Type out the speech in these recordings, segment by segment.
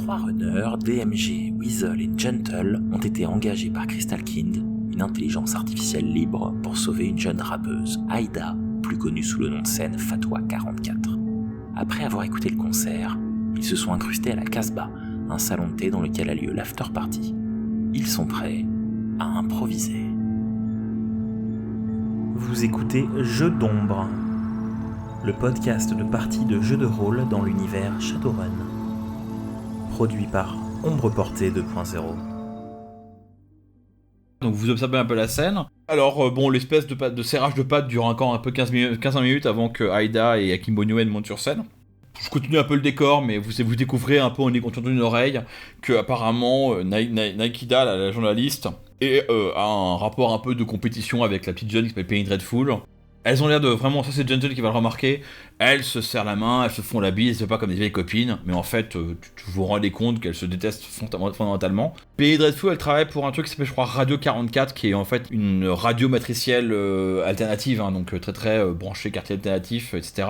3 runners, DMG, Weasel et Gentle, ont été engagés par Crystal Kind, une intelligence artificielle libre, pour sauver une jeune rappeuse, Aïda, plus connue sous le nom de scène Fatwa 44. Après avoir écouté le concert, ils se sont incrustés à la Casbah, un salon de thé dans lequel a lieu l'after party. Ils sont prêts à improviser. Vous écoutez Jeux d'ombre, le podcast de partie de jeux de rôle dans l'univers Shadowrun. Produit par Ombre Portée 2.0. Donc vous observez un peu la scène. Alors l'espèce de serrage de pattes dure encore un peu 15 minutes avant que Aïda et Akimbo Nguyen montent sur scène. Je continue un peu le décor, mais vous découvrez un peu en écoutant une oreille que apparemment Naikida, la journaliste, a un rapport un peu de compétition avec la petite jeune qui s'appelle Penny Dreadful. Elles ont l'air de vraiment, ça c'est Gentle qui va le remarquer, elles se serrent la main, elles se font la bise, c'est pas comme des vieilles copines, mais en fait, tu vous rendez compte qu'elles se détestent fondamentalement. Penny Dreadful, elle travaille pour un truc qui s'appelle, je crois, Radio 44, qui est en fait une radio matricielle alternative, hein, donc très branchée quartier alternatif, etc.,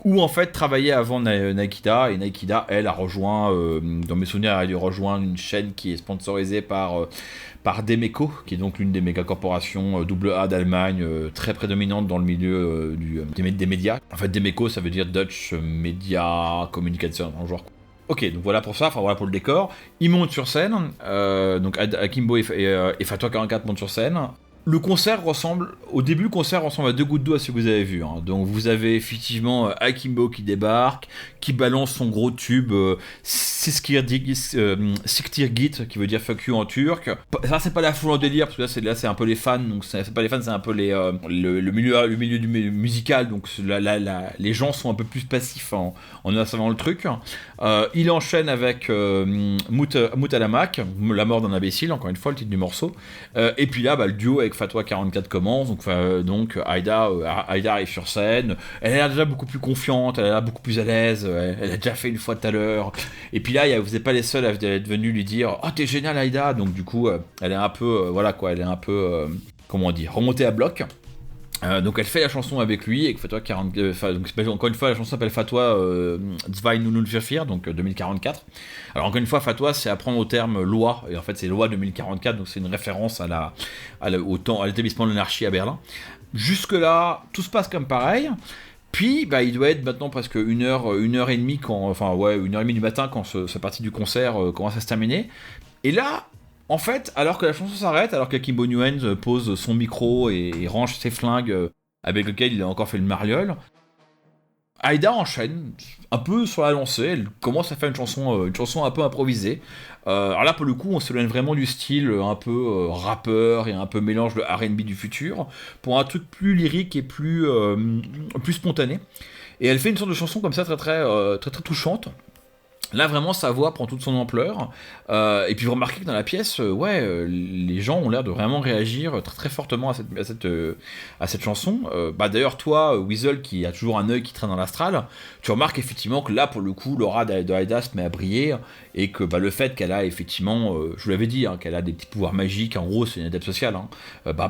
où en fait travaillait avant Naikida, et Naikida, elle, a rejoint, dans mes souvenirs, elle a rejoint une chaîne qui est sponsorisée par Demeco, qui est donc l'une des méga corporations AA d'Allemagne, très prédominante dans le milieu des médias. En fait, Demeco, ça veut dire Dutch Media Communication, genre. Ok, donc voilà pour ça, enfin voilà pour le décor. Ils montent sur scène, donc Akimbo et Fatwa 44 montent sur scène. Le concert ressemble à 2 gouttes d'eau à ce que vous avez vu. Hein. Donc vous avez effectivement Akimbo qui débarque, qui balance son gros tube Siktir Git, qui veut dire fuck you en turc. Ça c'est pas la foule en délire, parce que là c'est un peu les fans, donc c'est pas les fans, c'est un peu le milieu du musical, donc les gens sont un peu plus passifs en observant le truc. Il enchaîne avec Mout Alamak, la mort d'un imbécile, encore une fois le titre du morceau. Et puis là le duo avec Fatwa 44 commence, donc Aïda arrive sur scène, elle a l'air déjà beaucoup plus confiante, elle a l'air beaucoup plus à l'aise, elle a déjà fait une fois tout à l'heure, et puis là vous n'êtes pas les seuls à être venus lui dire « Oh t'es génial Aïda !» Donc du coup elle est un peu, remontée à bloc. Donc elle fait la chanson avec lui, et Fatwa 40, encore une fois la chanson s'appelle Fatwa Zwei Nunul Firfir, donc 2044. Alors encore une fois Fatwa c'est à prendre au terme loi, et en fait c'est loi 2044, donc c'est une référence à l'établissement de l'anarchie à Berlin. Jusque là tout se passe comme pareil, puis il doit être maintenant presque une heure et demie, 1h30 du matin quand cette partie du concert commence à se terminer, et là en fait, alors que la chanson s'arrête, alors qu'Akimbo Nguyen pose son micro et range ses flingues avec lequel il a encore fait le mariole, Aïda enchaîne un peu sur la lancée, elle commence à faire une chanson un peu improvisée. Alors là, pour le coup, on s'éloigne vraiment du style un peu rappeur et un peu mélange de R&B du futur, pour un truc plus lyrique et plus spontané. Et elle fait une sorte de chanson comme ça très touchante. Là vraiment sa voix prend toute son ampleur, et puis vous remarquez que dans la pièce, les gens ont l'air de vraiment réagir très très fortement à cette chanson. D'ailleurs toi, Weasel, qui a toujours un œil qui traîne dans l'astral, tu remarques effectivement que là pour le coup l'aura de Aïda se met à briller, et que le fait qu'elle a effectivement, je vous l'avais dit, qu'elle a des petits pouvoirs magiques, en gros c'est une adepte sociale,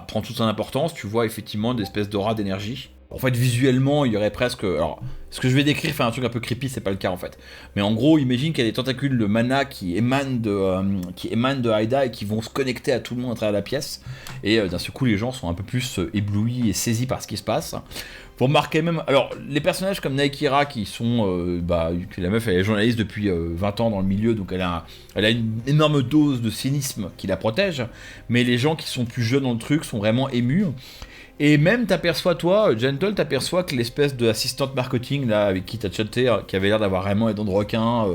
prend toute son importance. Tu vois effectivement des espèces d'aura d'énergie. En fait, visuellement, il y aurait presque... Alors, ce que je vais décrire fait un truc un peu creepy, c'est pas le cas en fait. Mais en gros, imagine qu'il y a des tentacules de mana qui émanent de Aïda et qui vont se connecter à tout le monde à travers la pièce. Et d'un seul coup, les gens sont un peu plus éblouis et saisis par ce qui se passe. Vous remarquez même... Alors, les personnages comme Naikira, qui sont... la meuf, elle est journaliste depuis 20 ans dans le milieu, donc elle a une énorme dose de cynisme qui la protège. Mais les gens qui sont plus jeunes dans le truc sont vraiment émus. Et même Gentle, t'aperçois que l'espèce d'assistante marketing là, avec qui t'as chatté, qui avait l'air d'avoir vraiment les dents de requin,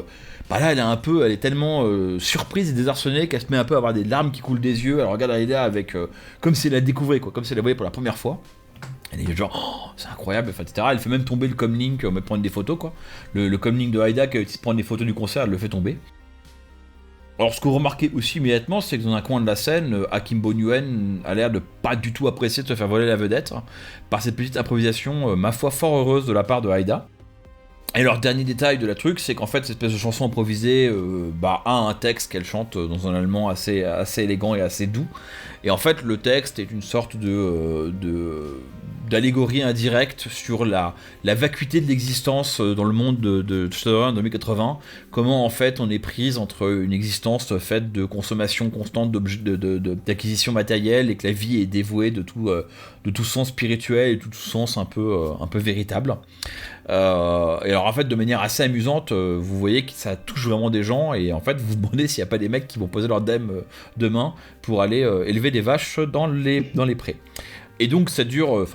là elle est tellement surprise et désarçonnée qu'elle se met un peu à avoir des larmes qui coulent des yeux. Elle regarde Aïda avec, comme si elle la découvrait, comme si elle la voyait pour la première fois. Elle est genre, oh, c'est incroyable, etc. Elle fait même tomber le comlink, me prendre des photos, quoi. Le comlink de Aïda qui prend des photos du concert, elle le fait tomber. Alors ce que vous remarquez aussi immédiatement, c'est que dans un coin de la scène, Akimbo Nguyen a l'air de pas du tout apprécier de se faire voler la vedette, par cette petite improvisation, ma foi, fort heureuse de la part de Aïda. Et alors, dernier détail de la truc, c'est qu'en fait, cette espèce de chanson improvisée a un texte qu'elle chante dans un allemand assez élégant et assez doux. Et en fait, le texte est une sorte d'allégorie indirecte sur la vacuité de l'existence dans le monde de Shadowrun 2080. Comment en fait on est prise entre une existence faite de consommation constante d'acquisition matérielle et que la vie est dévouée de tout sens spirituel et de tout sens un peu véritable. Et alors en fait de manière assez amusante, vous voyez que ça touche vraiment des gens et en fait vous vous demandez s'il n'y a pas des mecs qui vont poser leur dème demain pour aller élever des vaches dans les prés. Et donc ça dure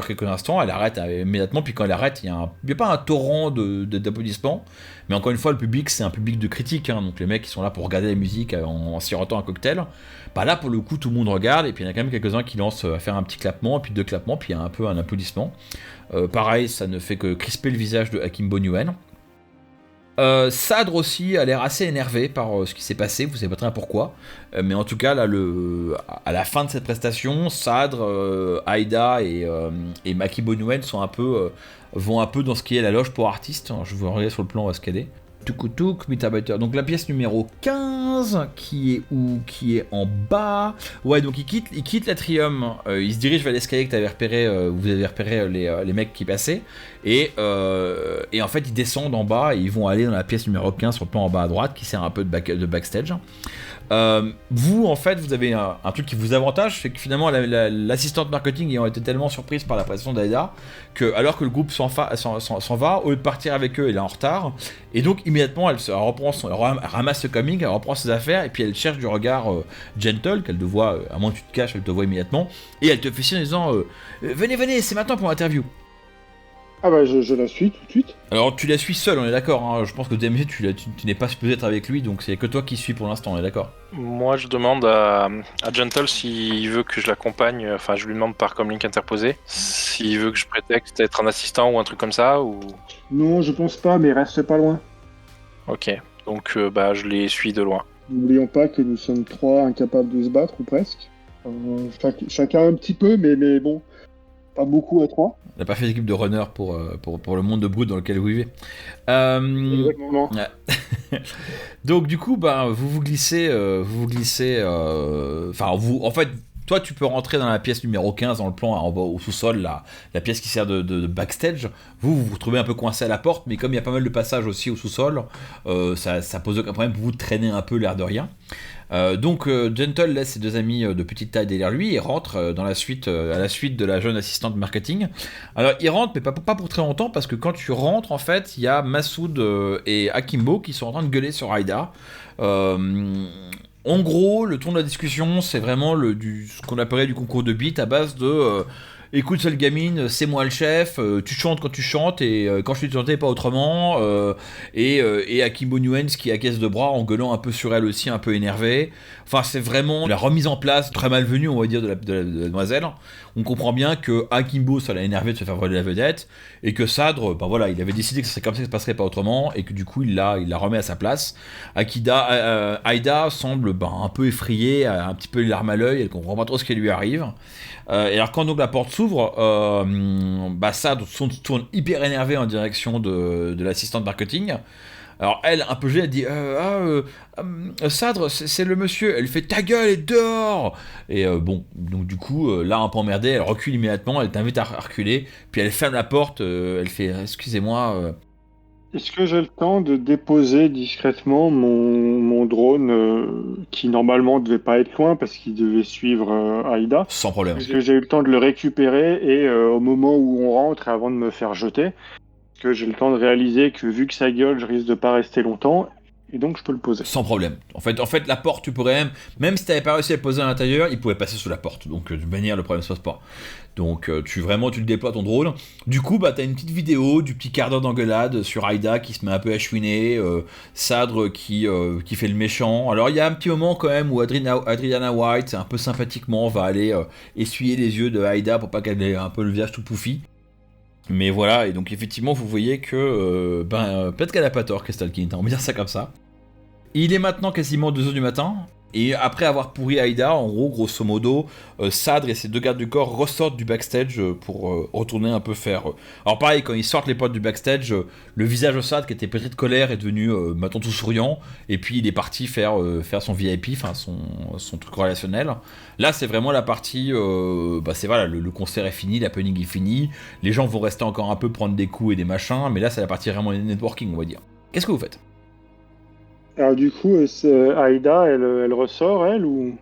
quelques instants, elle arrête immédiatement, puis quand elle arrête, il n'y a pas un torrent d'applaudissements, mais encore une fois, le public, c'est un public de critique, hein, donc les mecs qui sont là pour regarder la musique en sirotant un cocktail, bah là pour le coup tout le monde regarde, et puis il y en a quand même quelques-uns qui lancent à faire un petit clappement, puis deux clappements, puis il y a un peu un applaudissement. Pareil, ça ne fait que crisper le visage de Akimbo Nguyen. Sadr aussi a l'air assez énervé par ce qui s'est passé, vous savez pas très bien pourquoi, mais en tout cas là, à la fin de cette prestation, Sadr, Aïda et Maki Bonuen vont un peu dans ce qui est la loge pour artistes. Je vous regarde sur le plan où est-ce qu'elle est. Tukoutouk, Mitabater. Donc la pièce numéro 15, qui est où? Qui est en bas. Ouais, donc il quitte l'atrium, il se dirige vers l'escalier que vous avez repéré les mecs qui passaient, et en fait ils descendent en bas et ils vont aller dans la pièce numéro 15 sur le plan en bas à droite, qui sert un peu de backstage. Vous en fait vous avez un truc qui vous avantage, c'est que finalement l'assistante marketing ayant été tellement surprise par la prestation d'Aïda que alors que le groupe s'en va, au lieu de partir avec eux, elle est en retard, et donc immédiatement elle ramasse ce comic, elle reprend ses affaires et puis elle cherche du regard gentle qu'elle te voit, à moins que tu te caches, elle te voit immédiatement et elle te fait signe en disant venez, c'est maintenant pour l'interview. Ah bah je la suis tout de suite. Alors tu la suis seul, on est d'accord, hein. Je pense que DMG tu n'es pas supposé être avec lui, donc c'est que toi qui suis pour l'instant, on est d'accord. Moi je demande à Gentle s'il veut que je l'accompagne, enfin je lui demande par comlink interposé, s'il veut que je prétexte être un assistant ou un truc comme ça, ou... Non, je pense pas, mais reste pas loin. Ok, donc je les suis de loin. N'oublions pas que nous sommes 3 incapables de se battre, ou presque. Chacun un petit peu, mais bon, pas beaucoup à 3. On n'a pas fait d'équipe de runner pour le monde de Brood dans lequel vous vivez. Exactement. Donc du coup, vous glissez. En fait, toi tu peux rentrer dans la pièce numéro 15, dans le plan en bas au sous-sol, la pièce qui sert de backstage. Vous retrouvez un peu coincé à la porte, mais comme il y a pas mal de passages aussi au sous-sol, ça pose aucun problème pour vous de traîner un peu l'air de rien. Donc Gentle laisse ses deux amis de petite taille derrière lui et rentre à la suite de la jeune assistante marketing. Alors il rentre, mais pas pour très longtemps, parce que quand tu rentres, en fait, il y a Massoud et Akimbo qui sont en train de gueuler sur Aïda. En gros, le ton de la discussion, c'est vraiment ce qu'on appellerait du concours de beat à base de écoute, seule gamine, c'est moi le chef, tu chantes quand tu chantes, et quand je te chantais, pas autrement. Et Akimbo Nguyen qui acquiesce de bras en gueulant un peu sur elle aussi, un peu énervé. Enfin, c'est vraiment la remise en place très malvenue, on va dire, de la demoiselle. On comprend bien que Akimbo, ça l'a énervé de se faire voler la vedette, et que Sadr, il avait décidé que ce serait comme ça que ça se passerait pas autrement, et que du coup, il la remet à sa place. Aïda semble un peu effrayée, un petit peu les larmes à l'œil, elle comprend pas trop ce qui lui arrive. Et alors quand donc la porte s'ouvre, Sadr tourne hyper énervé en direction de l'assistante marketing. Alors elle, un peu gênée, elle dit Sadr, c'est le monsieur. Elle fait ta gueule et dehors. Et donc du coup, là un peu emmerdée, elle recule immédiatement, elle t'invite à reculer, puis elle ferme la porte, elle fait excusez-moi. Est-ce que j'ai le temps de déposer discrètement mon drone qui normalement devait pas être loin parce qu'il devait suivre Aïda? Sans problème. Est-ce que j'ai eu le temps de le récupérer et au moment où on rentre, avant de me faire jeter, est-ce que j'ai le temps de réaliser que vu que ça gueule, je risque de pas rester longtemps et donc je peux le poser? Sans problème. En fait, la porte, tu pourrais même si t'avais pas réussi à le poser à l'intérieur, il pouvait passer sous la porte. Donc de manière, le problème se pose pas. Donc tu le déploies ton drone. Du coup, t'as une petite vidéo du petit quart d'heure d'engueulade sur Aïda qui se met un peu à chouiner, Sadr qui fait le méchant. Alors il y a un petit moment quand même où Adriana White, un peu sympathiquement, va aller essuyer les yeux de Aïda pour pas qu'elle ait un peu le visage tout pouffi. Mais voilà, et donc effectivement, vous voyez que peut-être qu'elle a pas tort, Crystal King, on va dire ça comme ça. Il est maintenant quasiment 2h du matin, Et après avoir pourri Aïda, en gros, grosso modo, Sadr et ses 2 gardes du corps ressortent du backstage pour retourner un peu faire... Alors pareil, quand ils sortent les portes du backstage, le visage de Sadr, qui était pétri de colère, est devenu maintenant tout souriant, et puis il est parti faire son VIP, enfin son truc relationnel. Là, c'est vraiment la partie... c'est voilà, le concert est fini, la punning est finie, les gens vont rester encore un peu prendre des coups et des machins, mais là, c'est la partie vraiment networking, on va dire. Qu'est-ce que vous faites ? Alors du coup, Aïda, elle ressort, elle, ou...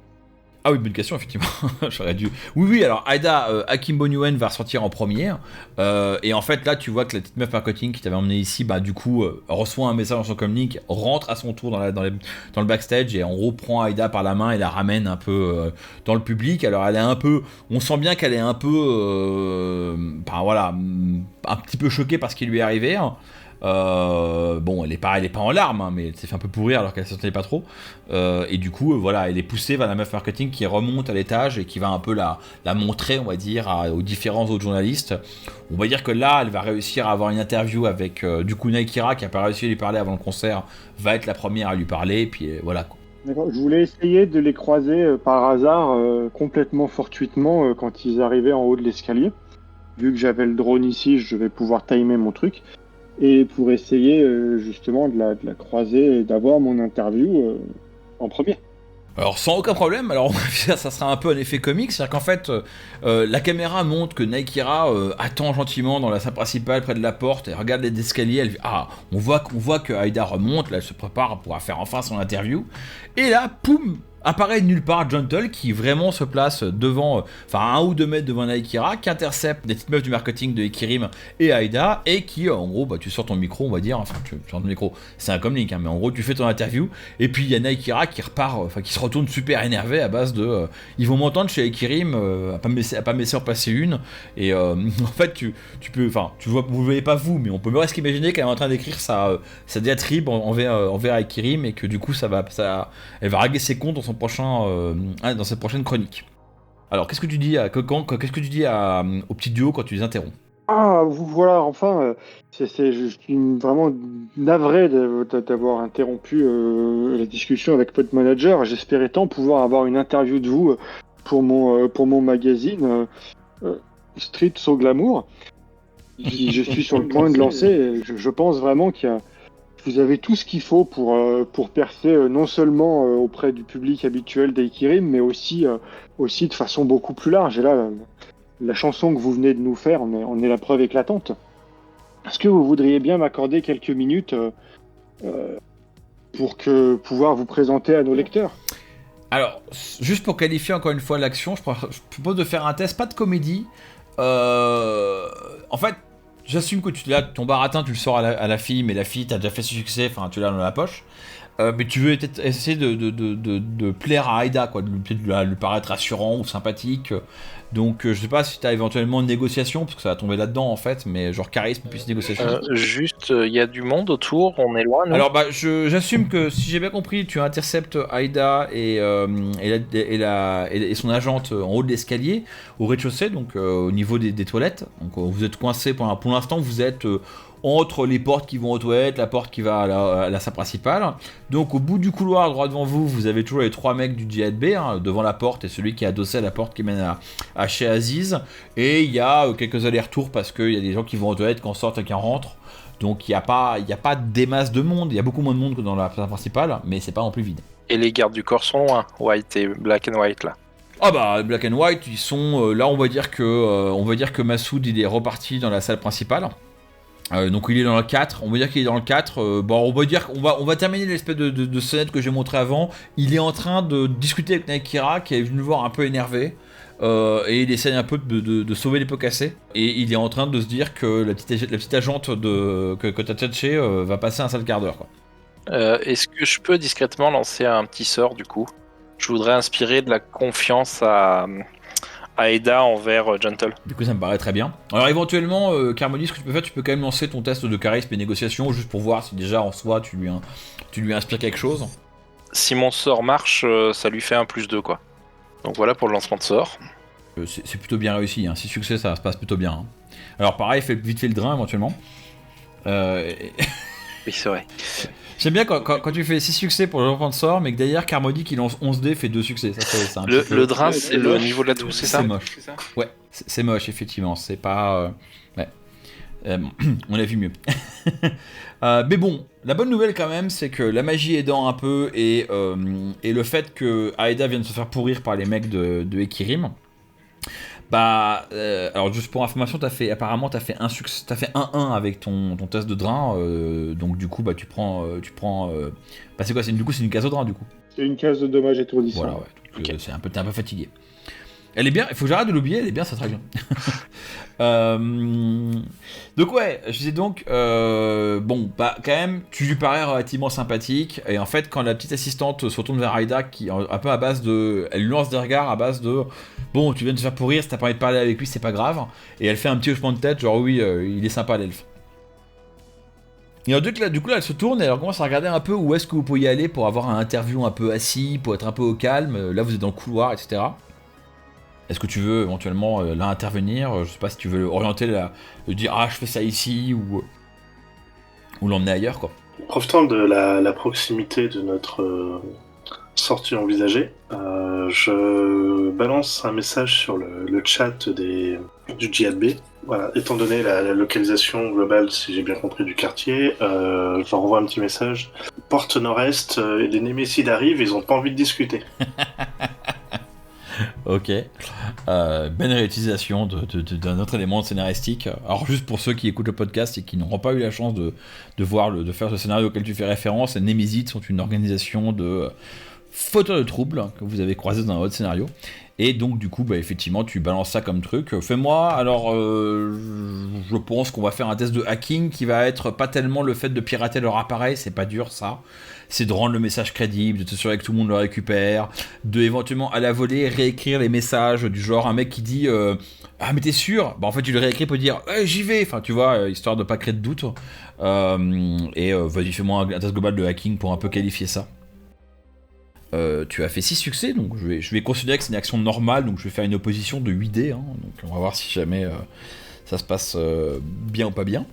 Ah oui, bonne question, effectivement. J'aurais dû... Oui, alors Aïda, Hakim Bonyuen va ressortir en première. Et en fait, là, tu vois que la petite meuf marketing qui t'avait emmené ici, du coup, reçoit un message dans son comlink, rentre à son tour dans le backstage et en gros prend Aïda par la main et la ramène un peu dans le public. Alors, elle est un peu... On sent bien qu'elle est un peu... un petit peu choquée par ce qui lui est arrivé. Elle est pas en larmes, hein, mais elle s'est fait un peu pourrir alors qu'elle ne s'entendait pas trop. Et du coup, elle est poussée vers la meuf marketing qui remonte à l'étage et qui va un peu la montrer, on va dire, aux différents autres journalistes. On va dire que là, elle va réussir à avoir une interview avec du coup Naikira, qui n'a pas réussi à lui parler avant le concert, va être la première à lui parler, et puis voilà quoi. D'accord. Je voulais essayer de les croiser par hasard, complètement fortuitement, quand ils arrivaient en haut de l'escalier. Vu que j'avais le drone ici, je vais pouvoir timer mon truc. Et pour essayer justement de la croiser et d'avoir mon interview en premier. Alors sans aucun problème, alors ça sera un peu un effet comique, c'est-à-dire qu'en fait la caméra montre que Naikira attend gentiment dans la salle principale près de la porte et regarde les escaliers, elle on voit que Aïda remonte, là elle se prépare pour faire enfin son interview, et là, poum, apparaît de nulle part Gentle qui vraiment se place devant, 1 ou 2 mètres devant Naikira, qui intercepte des petites meufs du marketing de Ekirim et Aïda, et qui en gros, tu sors ton micro, on va dire, tu sors ton micro, c'est un comlink, hein, mais en gros tu fais ton interview, et puis il y a Naikira qui repart, qui se retourne super énervé à base de ils vont m'entendre chez Ekirim, à pas me laisser en passer une, et en fait tu peux, vous le voyez pas vous, mais on peut presque imaginer qu'elle est en train d'écrire sa diatribe envers Ekirim, et que du coup elle va régler ses comptes dans cette prochaine chronique. Alors, qu'est-ce que tu dis au petit duo quand tu les interromps ? Ah, voilà, enfin, je suis vraiment navré d'avoir interrompu la discussion avec Pod Manager. J'espérais tant pouvoir avoir une interview de vous pour mon magazine Street So Glamour. Je suis sur le point de lancer. Je pense vraiment vous avez tout ce qu'il faut pour percer non seulement auprès du public habituel d'Eikirim, mais aussi de façon beaucoup plus large. Et là, la chanson que vous venez de nous faire, on est la preuve éclatante. Est-ce que vous voudriez bien m'accorder quelques minutes pour pouvoir vous présenter à nos lecteurs ? Alors, juste pour qualifier encore une fois l'action, je propose de faire un test, pas de comédie. En fait, j'assume que ton baratin, tu le sors à la fille, mais la fille, t'as déjà fait ce succès, tu l'as dans la poche. Mais tu veux peut-être essayer de plaire à Aïda, quoi, de lui paraître rassurant ou sympathique. Donc je sais pas si t'as éventuellement une négociation, parce que ça va tomber là-dedans en fait, mais genre charisme plus négociation. Juste, il y a du monde autour, on est loin, non ? Alors j'assume que si j'ai bien compris, tu interceptes Aïda et son agente en haut de l'escalier, au rez-de-chaussée, donc au niveau des toilettes. Donc vous êtes coincés pour l'instant, vous êtes entre les portes qui vont aux toilettes, la porte qui va à la salle principale. Donc au bout du couloir, droit devant vous, vous avez toujours les 3 mecs du Djihad B, devant la porte, et celui qui est adossé à la porte qui mène à chez Aziz. Et il y a quelques allers-retours parce qu'il y a des gens qui vont aux toilettes, qui en sortent et qui en rentrent. Donc il n'y a pas des masses de monde, il y a beaucoup moins de monde que dans la salle principale, mais c'est pas non plus vide. Et les gardes du corps sont loin, White et Black and White là. Ah Black and White, ils sont là, on va dire que Massoud il est reparti dans la salle principale. Donc il est dans le 4, on va dire qu'il est dans le 4, on va terminer l'espèce de scénette que j'ai montré avant. Il est en train de discuter avec Naikira qui est venu le voir un peu énervé, et il essaie un peu de sauver les pots cassés, et il est en train de se dire que la petite agente que t'as tchatché va passer un sale quart d'heure, quoi. Est-ce que je peux discrètement lancer un petit sort du coup ? Je voudrais inspirer de la confiance à Aïda envers Gentle. Du coup ça me paraît très bien. Alors éventuellement, Carmody, ce que tu peux faire, tu peux quand même lancer ton test de charisme et négociation, juste pour voir si déjà en soi tu lui inspires quelque chose. Si mon sort marche, ça lui fait un +2 quoi. Donc voilà pour le lancement de sort. C'est plutôt bien réussi, hein. Si succès ça se passe plutôt bien, hein. Alors pareil, vite fait le drain éventuellement. Oui, c'est vrai. J'aime bien quand tu fais 6 succès pour le lancement de sort, mais que derrière Carmody qui lance 11 dés fait 2 succès. Ça, c'est un petit peu... Le drain, c'est le niveau de l'atout, c'est ça? C'est moche. Ouais, c'est moche, effectivement. C'est pas... Ouais. On a vu mieux. Mais bon, la bonne nouvelle quand même, c'est que la magie aidant un peu et le fait que Aida vienne se faire pourrir par les mecs de Ekirim, bah, alors juste pour information, apparemment t'as fait 1-1 avec ton test de drain, donc du coup bah tu prends, bah c'est quoi, c'est une case au drain du coup. C'est une case de dommages étourdissants. Voilà, ouais. Donc, t'es un peu fatigué. Elle est bien, il faut que j'arrête de l'oublier, elle est bien, ça très bien. Donc ouais, je disais donc, bon, bah quand même, tu lui parais relativement sympathique, et en fait, quand la petite assistante se retourne vers Aida, qui un peu à base de, elle lui lance des regards à base de, bon, tu viens de te faire pourrir, si t'as pas envie de parler avec lui, c'est pas grave, et elle fait un petit hochement de tête, genre oui, il est sympa l'elfe. Et alors, du coup là, elle se tourne et elle commence à regarder un peu où est-ce que vous pouvez y aller pour avoir un interview un peu assis, pour être un peu au calme, là vous êtes dans le couloir, etc. Est-ce que tu veux éventuellement là intervenir? Je sais pas si tu veux orienter, le dire je fais ça ici ou l'emmener ailleurs quoi. Profitant de la proximité de notre sortie envisagée, je balance un message sur le chat du JLB. Voilà, étant donné la localisation globale, si j'ai bien compris, du quartier, je leur envoie un petit message. Porte nord-est, les Némésides arrivent, ils ont pas envie de discuter. Ok, belle réutilisation d'un autre élément scénaristique. Alors juste pour ceux qui écoutent le podcast et qui n'auront pas eu la chance de faire ce scénario auquel tu fais référence, les Némésides sont une organisation de fauteurs de troubles que vous avez croisé dans un autre scénario. Et donc du coup, bah, effectivement, tu balances ça comme truc. Fais-moi, alors je pense qu'on va faire un test de hacking qui va être pas tellement le fait de pirater leur appareil, c'est pas dur ça. C'est de rendre le message crédible, de t'assurer que tout le monde le récupère, de éventuellement à la volée réécrire les messages du genre un mec qui dit ah mais t'es sûr? Bah en fait tu le réécris pour dire j'y vais, enfin tu vois, histoire de pas créer de doute. Vas-y fais-moi un test global de hacking pour un peu qualifier ça. Tu as fait 6 succès, donc je vais considérer que c'est une action normale, donc je vais faire une opposition de 8 dés, hein, donc on va voir si jamais ça se passe bien ou pas bien.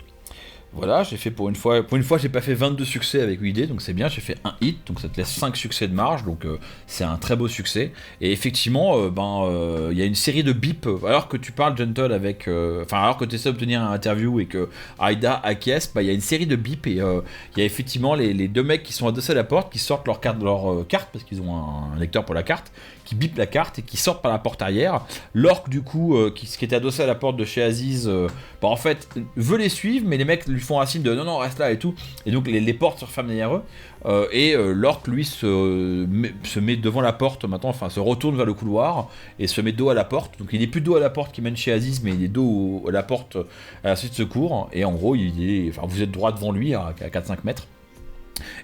Voilà, j'ai fait pour une fois j'ai pas fait 22 succès avec 8 dés, donc c'est bien, j'ai fait un hit, donc ça te laisse 5 succès de marge, donc c'est un très beau succès. Et effectivement, il y a une série de bips, alors que tu parles gentle avec, alors que tu essaies d'obtenir un interview et que Aida acquiesce, il y a une série de bips et il y a effectivement les deux mecs qui sont adossés à la porte, qui sortent leur carte, parce qu'ils ont un lecteur pour la carte, qui bipent la carte et qui sortent par la porte arrière. L'orque du coup, qui était adossé à la porte de chez Aziz, en fait veut les suivre, mais les mecs lui font un signe de non reste là et tout, et donc les portes se referment derrière eux, et l'orque lui se met devant la porte maintenant, enfin se retourne vers le couloir et se met dos à la porte, donc il est plus dos à la porte qui mène chez Aziz, mais il est dos à la porte à la suite de secours, et en gros vous êtes droit devant lui à 4-5 mètres.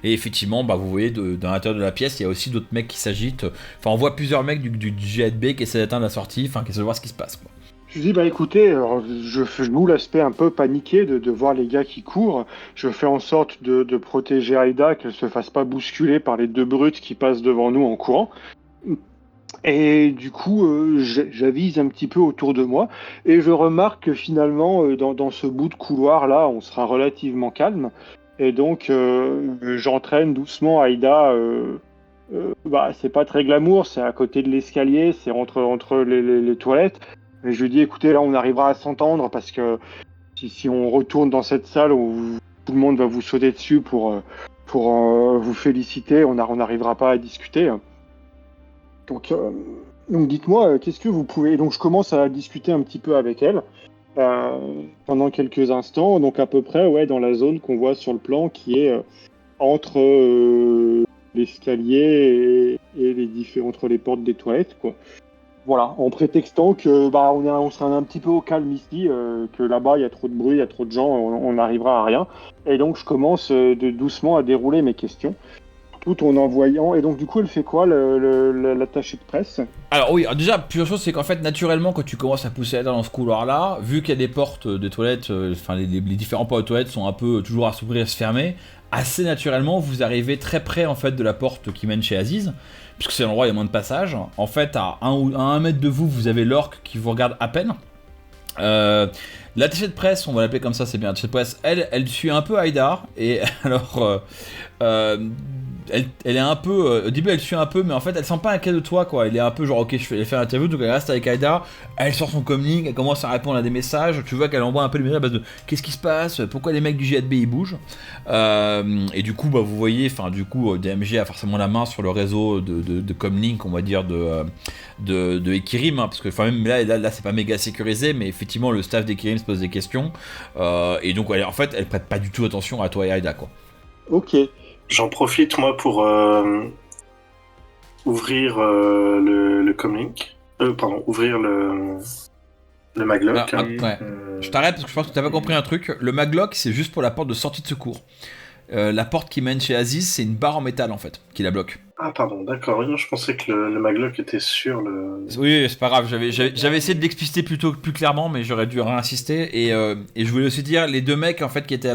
Et effectivement, vous voyez dans l'intérieur de la pièce, il y a aussi d'autres mecs qui s'agitent. Enfin, on voit plusieurs mecs du GHB qui essaient d'atteindre la sortie, qui essaient de voir ce qui se passe, quoi. Je dis, écoutez, alors, je joue l'aspect un peu paniqué de voir les gars qui courent. Je fais en sorte de protéger Aida, qu'elle se fasse pas bousculer par les deux brutes qui passent devant nous en courant. Et du coup, j'avise un petit peu autour de moi, et je remarque que finalement, dans ce bout de couloir-là, on sera relativement calme. Et donc, j'entraîne doucement Aida. C'est pas très glamour, c'est à côté de l'escalier, c'est entre les toilettes. Et je lui dis, écoutez, là, on arrivera à s'entendre parce que si on retourne dans cette salle où tout le monde va vous sauter dessus pour vous féliciter, on n'arrivera pas à discuter. Donc dites-moi, qu'est-ce que vous pouvez... Donc, je commence à discuter un petit peu avec elle. Pendant quelques instants, donc à peu près dans la zone qu'on voit sur le plan qui est entre l'escalier et entre les portes des toilettes, quoi. Voilà, en prétextant que on sera un petit peu au calme ici, que là-bas il y a trop de bruit, il y a trop de gens, on n'arrivera à rien. Et donc je commence doucement à dérouler mes questions, tout en envoyant. Et donc du coup elle fait quoi, l'attaché de presse? Alors oui, déjà, plusieurs choses, c'est qu'en fait, naturellement, quand tu commences à pousser dans ce couloir-là, vu qu'il y a des portes des toilettes, les différents portes de toilettes sont un peu toujours à s'ouvrir et à se fermer, assez naturellement, vous arrivez très près, en fait, de la porte qui mène chez Aziz, puisque c'est l'endroit où il y a moins de passage. En fait, à 1 mètre de vous, vous avez l'orque qui vous regarde à peine, L'attachée de presse, on va l'appeler comme ça, c'est bien, l'attachée de presse, elle suit un peu Aïda, et alors, elle est un peu, au début elle suit un peu, mais en fait elle sent pas inquiète de toi, quoi. Elle est un peu genre, ok, je vais faire l'interview, donc elle reste avec Aïda, elle sort son comlink, elle commence à répondre à des messages, tu vois qu'elle envoie un peu les messages à base de qu'est-ce qui se passe, pourquoi les mecs du JADB ils bougent, et du coup, bah, vous voyez, enfin, du coup, DMG a forcément la main sur le réseau de comlink, on va dire, de Ekirim, hein, parce que enfin, même là c'est pas méga sécurisé, mais effectivement le staff d'Ekirim se pose des questions, et donc en fait elle prête pas du tout attention à toi et Aïda, quoi. Ok. J'en profite moi pour ouvrir le comlink. Ouvrir le maglock. Alors, ouais. Je t'arrête parce que je pense que tu n'as pas compris un truc. Le maglock, c'est juste pour la porte de sortie de secours. La porte qui mène chez Aziz, c'est une barre en métal en fait, qui la bloque. Ah pardon, d'accord. Non, je pensais que le maglock était sur le... Oui, c'est pas grave. J'avais essayé de l'expliciter plus clairement, mais j'aurais dû réinsister. Et je voulais aussi dire, les deux mecs en fait qui étaient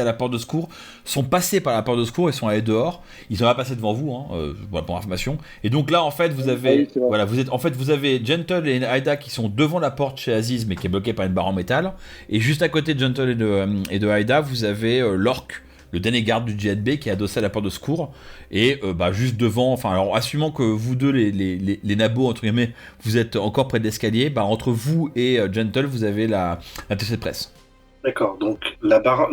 à la porte de secours sont passés par la porte de secours et sont allés dehors. Ils sont pas passés devant vous, hein, voilà, pour information. Et donc là, en fait, vous avez, voilà, vous avez Gentle et Aïda qui sont devant la porte chez Aziz, mais qui est bloquée par une barre en métal. Et juste à côté de Gentle et de Aïda, vous avez l'orque, le dernier garde du JADB qui est adossé à la porte de secours, et juste devant, enfin alors assumant que vous deux, les nabos entre guillemets, vous êtes encore près de l'escalier, entre vous et Gentle, vous avez la attachée de presse. D'accord, donc la barre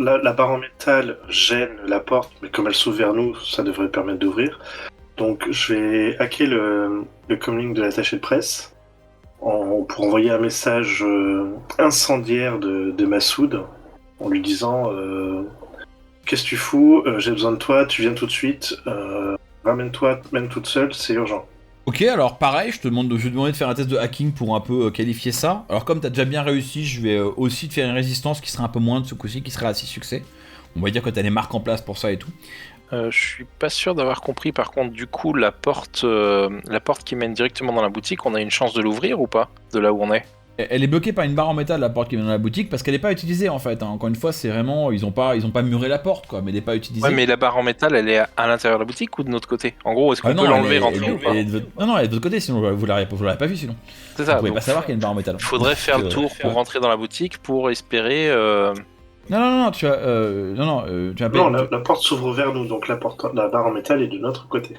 en métal gêne la porte, mais comme elle s'ouvre vers nous, ça devrait permettre d'ouvrir. Donc je vais hacker le comlink de l'attaché de presse pour envoyer un message incendiaire de Massoud en lui disant... Qu'est-ce que tu fous? J'ai besoin de toi, tu viens tout de suite. Ramène-toi, même toute seule, c'est urgent. Ok, alors pareil, je vais te demander de faire un test de hacking pour un peu qualifier ça. Alors comme tu as déjà bien réussi, je vais aussi te faire une résistance qui sera un peu moins de ce coup-ci, qui sera à 6 succès. On va dire que tu as les marques en place pour ça et tout. Je suis pas sûr d'avoir compris, par contre, du coup, la porte qui mène directement dans la boutique, on a une chance de l'ouvrir ou pas? De là où on est? Elle est bloquée par une barre en métal, la porte qui mène dans la boutique, parce qu'elle n'est pas utilisée en fait. Hein. Encore une fois, c'est vraiment, ils ont pas muré la porte, quoi, mais elle n'est pas utilisée. Ouais, mais la barre en métal, elle est à l'intérieur de la boutique ou de notre côté? En gros, est-ce qu'on peut l'enlever, rentrer ou pas? Non, elle est de votre côté, sinon vous l'aurez pas vu sinon. C'est ça. Vous pouvez pas savoir qu'il y a une barre en métal. Faudrait faire le tour pour rentrer dans la boutique pour espérer. Non, tu as. Non, la porte s'ouvre vers nous, donc la barre en métal est de notre côté.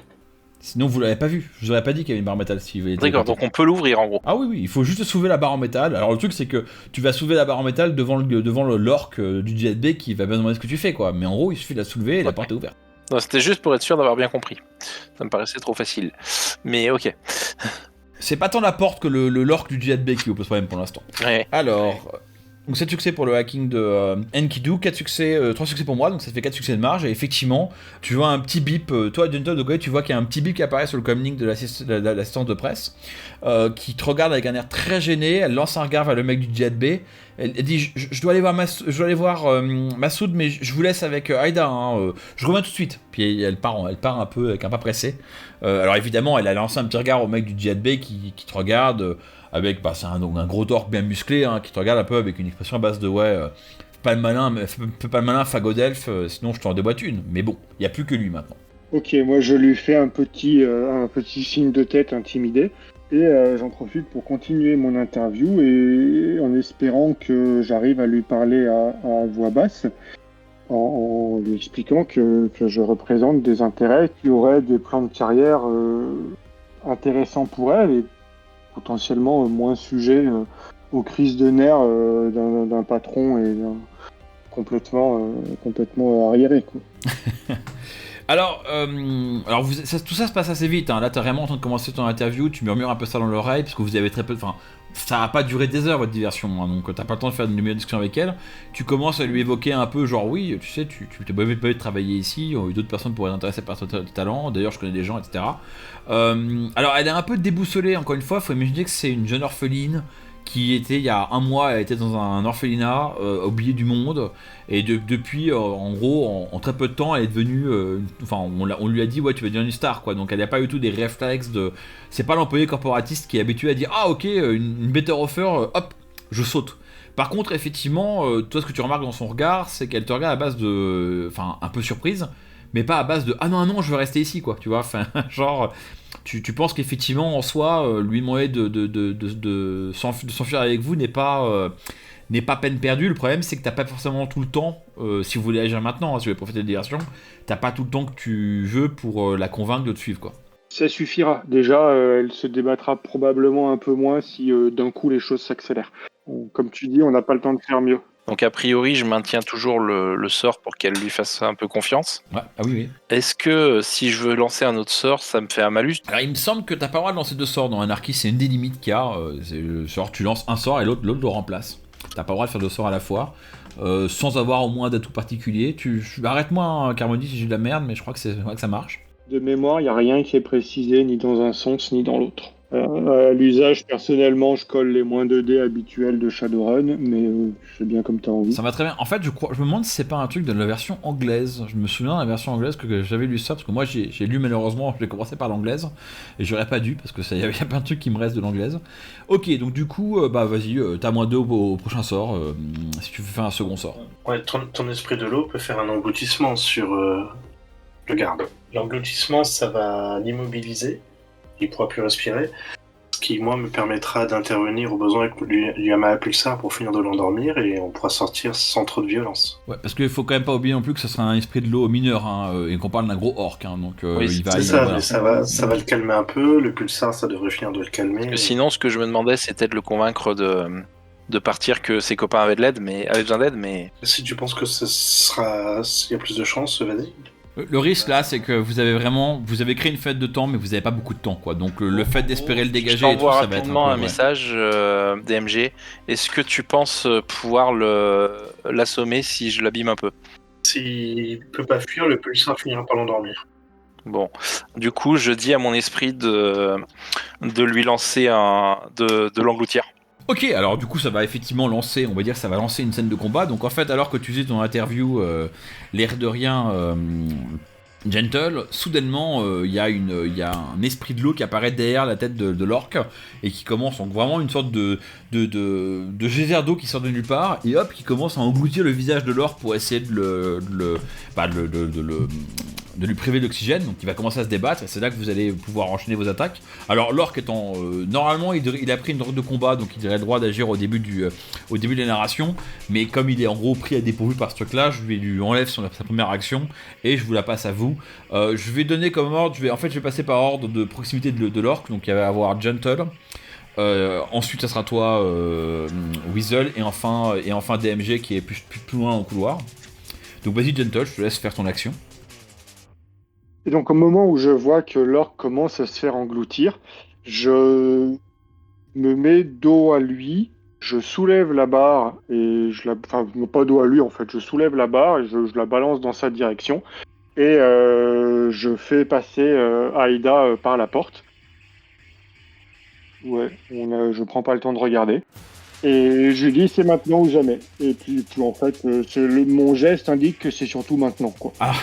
Sinon, vous l'avez pas vu. Je vous aurais pas dit qu'il y avait une barre en métal si vous voulez. D'accord, donc on peut l'ouvrir en gros. Ah oui, il faut juste soulever la barre en métal. Alors le truc, c'est que tu vas soulever la barre en métal devant l'orque du JADB qui va bien demander ce que tu fais, quoi. Mais en gros, il suffit de la soulever et la porte est ouverte. Non, c'était juste pour être sûr d'avoir bien compris. Ça me paraissait trop facile. Mais ok. C'est pas tant la porte que l'orque du JADB qui vous pose problème pour l'instant. Ouais. Alors. Donc 7 succès pour le hacking de Enkidu, 3 succès pour moi, donc ça fait 4 succès de marge, et effectivement, tu vois un petit bip, toi Gentle, de côté, tu vois qu'il y a un petit bip qui apparaît sur le comlink de l'assistance de presse, qui te regarde avec un air très gêné, elle lance un regard vers le mec du JADB, elle dit je dois aller voir Massoud, mais je vous laisse avec Aïda, hein, je reviens tout de suite. Puis elle part un peu avec un pas pressé. Alors évidemment, elle a lancé un petit regard au mec du JADB qui te regarde, avec c'est un gros orque bien musclé, hein, qui te regarde un peu avec une expression à base de fais pas le malin fagot d'elfe, sinon je t'en déboîte une. Mais bon, il n'y a plus que lui maintenant. Ok, moi je lui fais un petit signe de tête intimidé et j'en profite pour continuer mon interview et en espérant que j'arrive à lui parler à voix basse en lui expliquant que je représente des intérêts qui auraient des plans de carrière intéressants pour elle et potentiellement moins sujet aux crises de nerfs d'un patron et complètement arriéré, quoi. Alors tout ça se passe assez vite, hein. Là t'es vraiment en train de commencer ton interview, tu murmures un peu ça dans l'oreille parce que vous avez très peu, ça va pas durer des heures votre diversion, hein, donc t'as pas le temps de faire une meilleure discussion avec elle. Tu commences à lui évoquer un peu genre oui, tu sais, tu t'es pas de travailler ici, d'autres personnes pourraient être intéressées par ton talent, d'ailleurs je connais des gens, etc. Alors elle est un peu déboussolée, encore une fois, faut imaginer que c'est une jeune orpheline qui était, il y a un mois, elle était dans un orphelinat, oublié du monde, et depuis, en gros, en très peu de temps, elle est devenue, on lui a dit, ouais, tu vas devenir une star, quoi, donc elle n'a pas eu tout des réflexes c'est pas l'employé corporatiste qui est habitué à dire, ah ok, une better offer, hop, je saute. Par contre, effectivement, toi, ce que tu remarques dans son regard, c'est qu'elle te regarde à base un peu surprise, mais pas à base de ah non je veux rester ici quoi, tu vois, enfin genre tu penses qu'effectivement en soi lui demander de s'enfuir avec vous n'est pas peine perdue. Le problème c'est que t'as pas forcément tout le temps, si vous voulez agir maintenant, si vous voulez profiter de diversion, t'as pas tout le temps que tu veux pour la convaincre de te suivre quoi. Ça suffira. Déjà, elle se débattra probablement un peu moins si d'un coup les choses s'accélèrent. Comme tu dis, on n'a pas le temps de faire mieux. Donc a priori, je maintiens toujours le sort pour qu'elle lui fasse un peu confiance. Ouais, ah oui. Est-ce que si je veux lancer un autre sort, ça me fait un malus? Alors il me semble que t'as pas le droit de lancer 2 sorts dans Anarchy, c'est une des limites qu'il y a. Tu lances un sort et l'autre le remplace. T'as pas le droit de faire 2 sorts à la fois, sans avoir au moins d'atout particulier. Arrête-moi, hein, Carmody, si j'ai de la merde, mais je crois que ça marche. De mémoire, il n'y a rien qui est précisé ni dans un sens ni dans l'autre. À l'usage, personnellement, je colle les moins 2 dés habituels de Shadowrun, mais je sais bien comme tu as envie. Ça va très bien. En fait, je me demande si c'est pas un truc de la version anglaise. Je me souviens de la version anglaise que j'avais lu ça, parce que moi j'ai lu malheureusement, j'ai commencé par l'anglaise, et j'aurais pas dû, parce que il y a plein de trucs qui me restent de l'anglaise. Ok, donc du coup, vas-y, t'as moins 2 au prochain sort, si tu veux faire un second sort. Ouais, ton esprit de l'eau peut faire un engloutissement sur le garde. L'engloutissement, ça va l'immobiliser. Il pourra plus respirer, ce qui moi me permettra d'intervenir au besoin avec l'Yamaha Pulsar pour finir de l'endormir et on pourra sortir sans trop de violence. Ouais, parce qu'il faut quand même pas oublier non plus que ce sera un esprit de l'eau mineur, hein, et qu'on parle d'un gros orc, hein, donc oui, il va. C'est ça, voilà. ça va le calmer un peu. Le Pulsar, ça devrait finir de le calmer. Parce que sinon, ce que je me demandais, c'était de le convaincre de partir, que ses copains avaient besoin d'aide, mais. Si tu penses que s'il y a plus de chance, vas-y. Le risque là, c'est que vous avez créé une fête de temps, mais vous avez pas beaucoup de temps, quoi. Donc le fait d'espérer le dégager, je t'envoie ça va être rapidement un message DMG. Est-ce que tu penses pouvoir l'assommer si je l'abîme un peu? S'il peut pas fuir, le Pulsar finira par l'endormir. Bon, du coup, je dis à mon esprit de lui lancer de l'engloutir. Ok, alors du coup ça va effectivement lancer, on va dire ça va lancer une scène de combat. Donc en fait, alors que tu faisais ton interview, l'air de rien, Gentle, soudainement il y a un esprit de l'eau qui apparaît derrière la tête de l'orc et qui commence, donc vraiment une sorte de geyser d'eau qui sort de nulle part et hop, qui commence à engloutir le visage de l'orc pour essayer de lui priver d'oxygène. Donc il va commencer à se débattre et c'est là que vous allez pouvoir enchaîner vos attaques. Alors l'orc étant normalement il a pris une drogue de combat, donc il aurait le droit d'agir au début de la narration, mais comme il est en gros pris à dépourvu par ce truc là, je lui enlève sa première action et je vous la passe à vous. Je vais donner comme ordre, je vais passer par ordre de proximité de l'orc, donc il va y avoir Gentle, ensuite ça sera toi Weasel et enfin DMG qui est plus loin au couloir. Donc vas-y Gentle, je te laisse faire ton action. Et donc au moment où je vois que l'orc commence à se faire engloutir, je me mets dos à lui, je soulève la barre et pas dos à lui en fait, je soulève la barre et je la balance dans sa direction et je fais passer Aïda par la porte. Ouais, je prends pas le temps de regarder. Et je lui dis c'est maintenant ou jamais. Et puis en fait, mon geste indique que c'est surtout maintenant, quoi. Ah,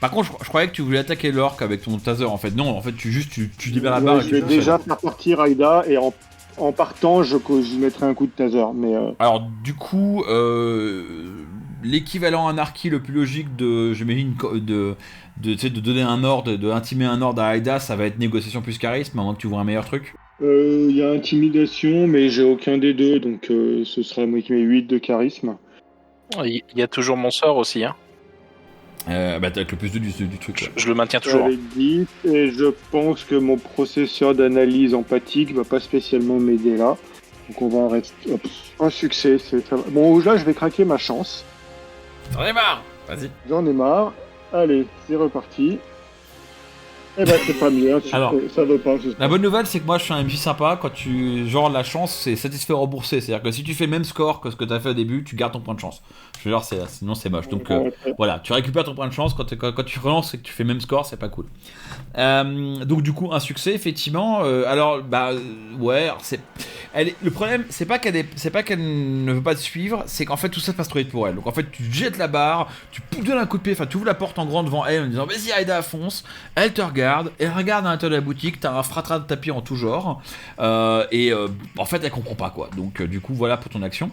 par contre, je croyais que tu voulais attaquer l'orc avec ton taser. En fait, non. En fait, tu libères la barre. Je vais déjà faire partir Aïda et en partant, je mettrai un coup de taser. Mais alors, du coup, l'équivalent anarchy le plus logique j'imagine, de donner un ordre, d'intimer un ordre à Aïda, ça va être négociation plus charisme, à moins que tu vois un meilleur truc. Il y a intimidation, mais j'ai aucun des deux, donc ce sera moi qui mets 8 de charisme. Il y a toujours mon sort aussi, hein. T'as avec le plus 2 du truc. Je le maintiens toujours. Avec 10, et je pense que mon processeur d'analyse empathique va pas spécialement m'aider là. Donc on va en rester. Un succès, ça va. Bon, là je vais craquer ma chance. J'en ai marre. Vas-y. J'en ai marre. Allez, c'est reparti. Eh ben c'est pas mieux, alors, ça veut pas. La bonne nouvelle c'est que moi je suis un MC sympa, quand genre la chance c'est satisfait remboursé, c'est à dire que si tu fais le même score que ce que t'as fait au début, tu gardes ton point de chance. Je veux dire, sinon c'est moche, donc voilà, tu récupères ton point de chance, quand tu relances et que tu fais le même score, c'est pas cool. Donc du coup un succès effectivement, ouais, le problème c'est pas qu'elle ne veut pas te suivre, c'est qu'en fait tout ça passe trop vite pour elle. Donc en fait tu jettes la barre, tu donnes un coup de pied, enfin tu ouvres la porte en grand devant elle en disant vas-y Aïda fonce, elle te regarde, elle regarde à l'intérieur de la boutique, t'as un fratras de tapis en tout genre, en fait elle comprend pas quoi, donc du coup voilà pour ton action.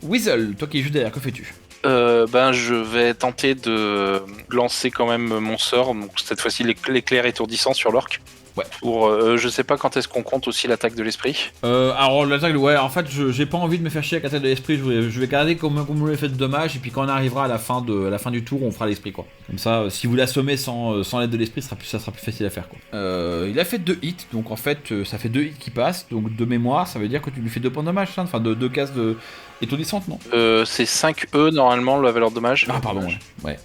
Weasel, toi qui es juste derrière, que fais-tu? Je vais tenter de lancer quand même mon sort, donc cette fois-ci l'éclair étourdissant sur l'orque. Ouais. Pour, je sais pas quand est-ce qu'on compte aussi l'attaque de l'esprit. Alors l'attaque, ouais, en fait, j'ai pas envie de me faire chier avec l'attaque de l'esprit. Je vais garder comme vous l'avez fait de dommage, et puis quand on arrivera à la fin du tour, on fera l'esprit, quoi. Comme ça, si vous l'assommez sans l'aide de l'esprit, ça sera plus facile à faire, quoi. Il a fait 2 hits, donc en fait, ça fait 2 hits qui passent, donc de mémoire, ça veut dire que tu lui fais 2 points de dommage, ça, enfin 2 cases de étourdissante, non? C'est 5 E normalement la valeur de dommage. Ah pardon, ouais.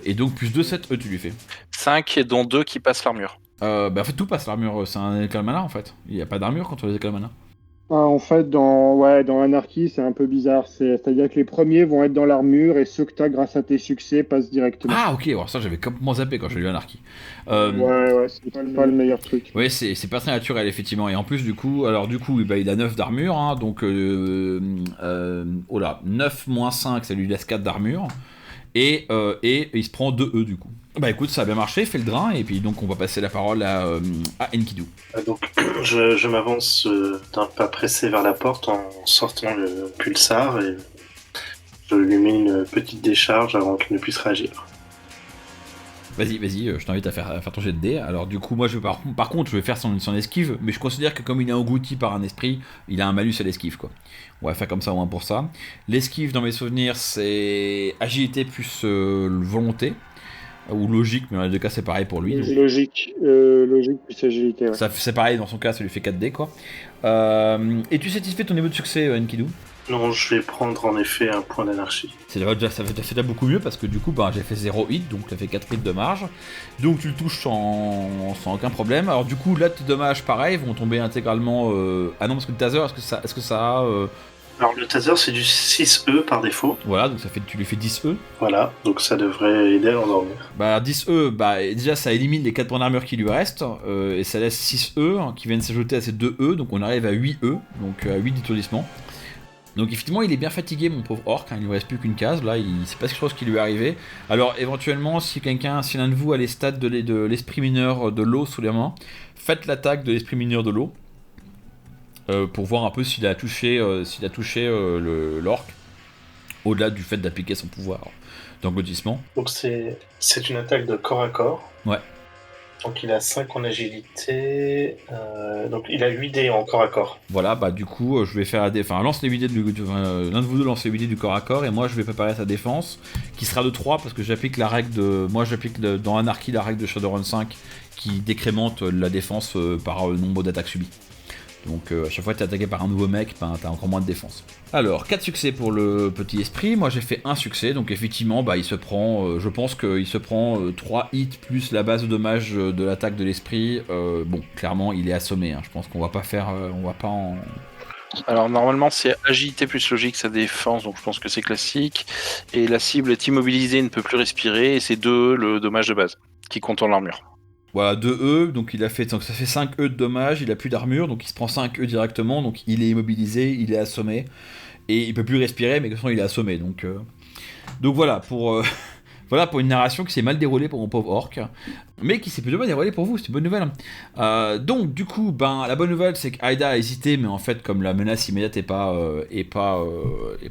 Et donc plus 2, 7 E tu lui fais. 5 et dont 2 qui passent l'armure. En fait tout passe l'armure, c'est un éclat mana en fait. Il n'y a pas d'armure contre les éclats mana. En fait, dans Anarchy, c'est un peu bizarre. C'est-à-dire que les premiers vont être dans l'armure et ceux que tu as grâce à tes succès passent directement. Ah ok, alors ça j'avais complètement zappé quand j'ai lu Anarchy. Ouais, c'est pas le meilleur truc. Ouais, c'est pas très naturel effectivement. Et en plus du coup il a 9 d'armure, hein, donc 9 moins 5 ça lui laisse 4 d'armure. Et il se prend 2 E du coup. Bah écoute, ça a bien marché, fait le drain, et puis donc on va passer la parole à Enkidu. Donc je m'avance d'un pas pressé vers la porte en sortant le pulsar et je lui mets une petite décharge avant qu'il ne puisse réagir. Vas-y, je t'invite à faire ton jet de dés. Alors du coup, moi par contre, je vais faire son esquive, mais je considère que comme il est englouti par un esprit, il a un malus à l'esquive, quoi. On va faire comme ça au moins pour ça. L'esquive, dans mes souvenirs, c'est agilité plus volonté. Ou logique, mais dans les deux cas c'est pareil pour lui. Donc... Logique plus agilité. Ouais. Ça, c'est pareil, dans son cas ça lui fait 4D, quoi. Es-tu satisfait de ton niveau de succès, Enkidu? Non, je vais prendre en effet un point d'anarchie. Ça fait déjà beaucoup mieux parce que du coup j'ai fait 0 hit, donc ça fait 4 hits de marge. Donc tu le touches sans aucun problème. Alors du coup là tes dommages pareil vont tomber intégralement. Ah non, parce que le taser, est-ce que ça a. Alors le taser c'est du 6E par défaut. Voilà, donc tu lui fais 10 E. Voilà, donc ça devrait aider à l'endormir. 10 E, déjà ça élimine les 4 points d'armure qui lui restent, et ça laisse 6 E qui viennent s'ajouter à ces 2 E, donc on arrive à 8 E, donc à 8 d'étourdissement. Donc effectivement il est bien fatigué mon pauvre orc, hein, il ne lui reste plus qu'une case, là il sait pas quelque chose qui lui est arrivé. Alors éventuellement si l'un de vous a les stats de l'esprit mineur de l'eau sous les mains, faites l'attaque de l'esprit mineur de l'eau. Pour voir un peu s'il a touché l'orc, au-delà du fait d'appliquer son pouvoir d'engloutissement. Donc c'est une attaque de corps à corps. Ouais. Donc il a 5 en agilité, donc il a 8 dés en corps à corps. Voilà, du coup je vais faire lance les 8 dés l'un de vous deux lance les 8 dés du corps à corps et moi je vais préparer sa défense qui sera de 3 parce que j'applique dans Anarchy la règle de Shadowrun 5 qui décrémente la défense par le nombre d'attaques subies. Donc à chaque fois que tu es attaqué par un nouveau mec, tu as encore moins de défense. Alors, 4 succès pour le petit esprit, moi j'ai fait 1 succès, donc effectivement il se prend, je pense qu'il se prend 3 hits plus la base de dommage de l'attaque de l'esprit. Bon, clairement il est assommé, hein. Je pense qu'on va pas faire, Alors normalement c'est agilité plus logique sa défense, donc je pense que c'est classique. Et la cible est immobilisée, ne peut plus respirer, et c'est 2 le dommage de base, qui contourne l'armure. Voilà, 2 E, donc ça fait 5 E de dommage, il a plus d'armure, donc il se prend 5 E directement, donc il est immobilisé, il est assommé, et il peut plus respirer, mais de toute façon il est assommé, donc voilà, pour une narration qui s'est mal déroulée pour mon pauvre orc, mais qui s'est plutôt bien déroulée pour vous, c'est une bonne nouvelle. Donc du coup, la bonne nouvelle c'est qu'Aida a hésité, mais en fait comme la menace immédiate est pas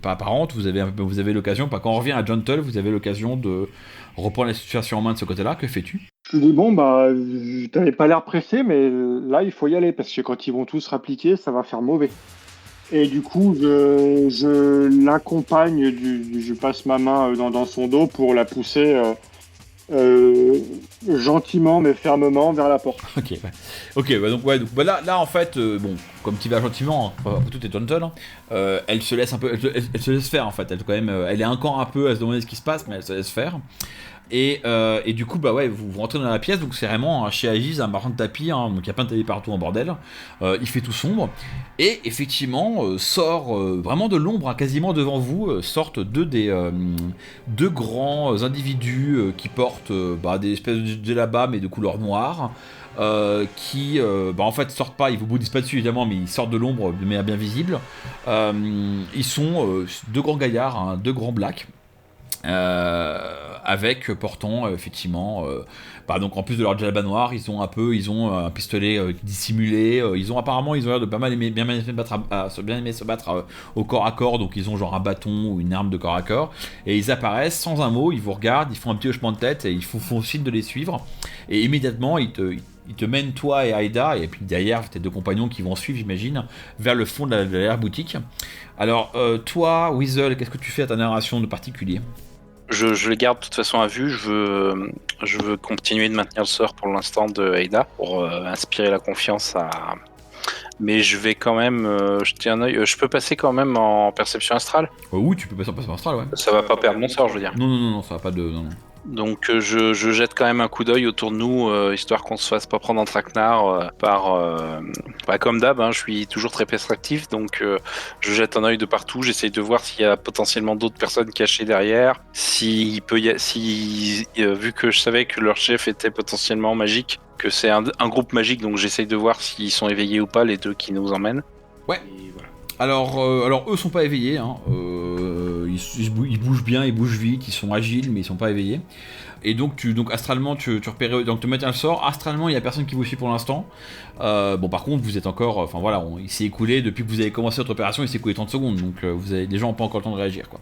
apparente, vous avez l'occasion, quand on revient à Gentle, vous avez l'occasion de reprendre la situation en main de ce côté-là. Que fais-tu? Je lui dis t'avais pas l'air pressé, mais là il faut y aller parce que quand ils vont tous rappliquer, ça va faire mauvais. Et du coup, je l'accompagne, je passe ma main dans son dos pour la pousser gentiment mais fermement vers la porte. Ok, là en fait, comme tu vas gentiment, tout est gentle, elle se laisse un peu, elle se laisse faire en fait. Elle est encore un peu à se demander ce qui se passe, mais elle se laisse faire. Et du coup, vous rentrez dans la pièce, donc c'est vraiment chez Aegis, un marchand de tapis, hein, donc il y a plein de tapis partout en bordel. Il fait tout sombre, et effectivement, sort vraiment de l'ombre, hein, quasiment devant vous, sortent deux grands individus qui portent des espèces de djellabas, mais de couleur noire, qui en fait sortent pas, ils vous boudissent pas dessus évidemment, mais ils sortent de l'ombre de manière bien visible. Ils sont deux grands gaillards, hein, deux grands blacks. avec portant effectivement donc en plus de leur djellaba noir ils ont un pistolet dissimulé, ils ont l'air de pas mal aimer se battre au corps à corps, donc ils ont genre un bâton ou une arme de corps à corps, et ils apparaissent sans un mot, ils vous regardent, ils font un petit hochement de tête et ils font signe de les suivre, et immédiatement ils te mènent toi et Aïda, et puis derrière tes deux compagnons qui vont suivre, j'imagine, vers le fond de l'arrière-boutique. Alors toi Weasel, qu'est-ce que tu fais à ta narration de particulier? Je les garde de toute façon à vue. Je veux continuer de maintenir le sort pour l'instant de Aïda pour inspirer la confiance à. Mais je vais quand même jeter un œil. Je peux passer quand même en perception astrale. Oui, tu peux passer en perception astrale, ouais. Ça va pas perdre mon sort, je veux dire. Non, ça va pas de. Non. Donc je jette quand même un coup d'œil autour de nous, histoire qu'on se fasse pas prendre en traquenard comme d'hab, hein, je suis toujours très perspectif, donc je jette un œil de partout, j'essaye de voir s'il y a potentiellement d'autres personnes cachées derrière, vu que je savais que leur chef était potentiellement magique, que c'est un groupe magique, donc j'essaye de voir s'ils sont éveillés ou pas, les deux qui nous emmènent. Ouais. Et voilà. Alors eux sont pas éveillés, hein. Ils bougent bien, ils bougent vite, ils sont agiles, mais ils sont pas éveillés. Et donc astralement tu repères, donc te mettre un sort. Astralement il y a personne qui vous suit pour l'instant. Par contre vous êtes encore, il s'est écoulé depuis que vous avez commencé votre opération, il s'est écoulé 30 secondes, donc les gens n'ont pas encore le temps de réagir, quoi.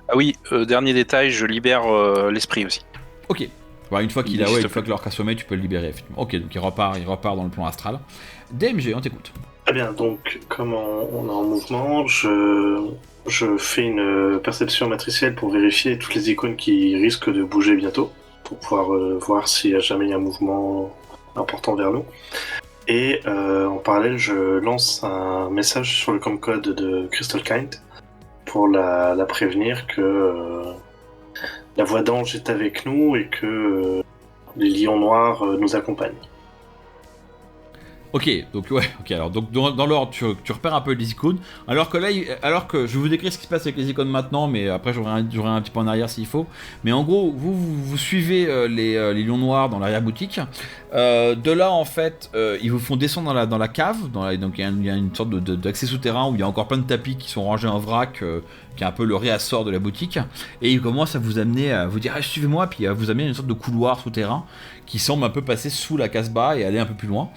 Ah oui, dernier détail, je libère l'esprit aussi. Ok. Une fois une fois que leur casse-sommeil, tu peux le libérer, effectivement. Ok, donc il repart dans le plan astral. DMG, on t'écoute. Très bien, donc comme on est en mouvement, je fais une perception matricielle pour vérifier toutes les icônes qui risquent de bouger bientôt, pour pouvoir voir s'il jamais il y a un mouvement important vers nous. Et en parallèle, je lance un message sur le comcode de Crystal Kind pour la prévenir que la voix d'ange est avec nous et que les lions noirs nous accompagnent. Ok, alors dans l'ordre, tu repères un peu les icônes, alors que je vais vous décrire ce qui se passe avec les icônes maintenant, mais après j'aurai un petit peu en arrière s'il faut. Mais en gros, vous suivez les lions noirs dans l'arrière-boutique. De là, en fait, ils vous font descendre dans la cave, donc il y a une sorte d'accès souterrain où il y a encore plein de tapis qui sont rangés en vrac, qui est un peu le réassort de la boutique, et ils commencent à vous amener, à vous dire suivez-moi, puis à vous amener une sorte de couloir souterrain qui semble un peu passer sous la Casbah et aller un peu plus loin.